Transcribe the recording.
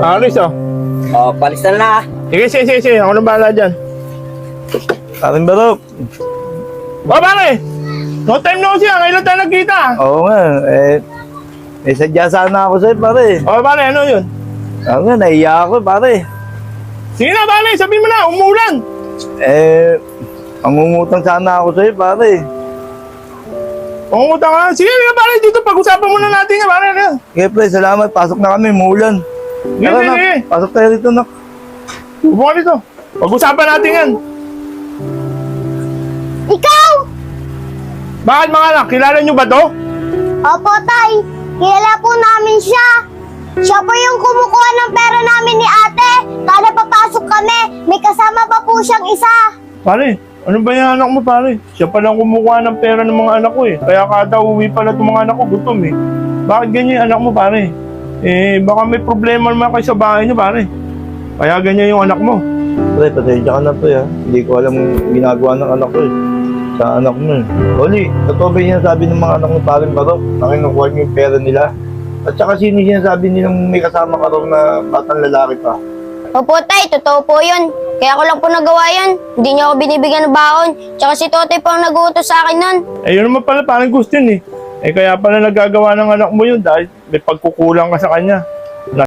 Alis oh. Oh, palisan na. Sige. Ako nang bahala dyan. Ating Barok. O pare! No time no siya. Ngayon lang tayo nagkita. Oo nga, may sadya sana ako sa'yo, pare. O pare, ano yun? Oo nga, naiya ako, pare. Sige na pare, sabihin mo na. Umulan. Mangungutang sana ako sa'yo, pare. Pangungutang ka. Sige nga pare, dito pag-usapan muna natin nga pare. Ano? Okay, pre, salamat. Pasok na kami, muulan. Tara na, Sige. pasok tayo dito, nak. Upo ka dito. Pag-usapan natin yan. Ikaw! Bakit mga anak? Kilala nyo ba to? Opo, tay. Kilala po namin siya. Siya po yung kumukuha ng pera namin ni ate. Kada papasok kami, may kasama pa po siyang isa. Pare, ano ba yung anak mo pare? Siya palang kumukuha ng pera ng mga anak ko eh. Kaya kada uwi pala itong mga anak ko, gutom eh. Bakit ganyan yung anak mo pare? Baka may problema naman kayo sa bahay niyo pare. Kaya ganyan yung anak mo. Pre, pasensya ka na, pre, ha. Hindi ko alam yung ginagawa ng anak ko, eh. Sa anak mo, eh. Oli, totoo ba yung sinasabi ng mga anak mo, paring Barok, na kinukuha niyo yung pera nila? At saka sino yung sinasabi nilang may kasama ka raw na batang lalaki pa? Opo, tay. Totoo po yun. Kaya ko lang po nagawa yun. Hindi niya ako binibigyan ng baon. Tsaka si Totoy po ang nag-uutos sa akin nun. Yun naman pala parang gusto yun eh. Kaya pala nagagawa ng anak mo yun dahil may pagkukulang ka sa kanya.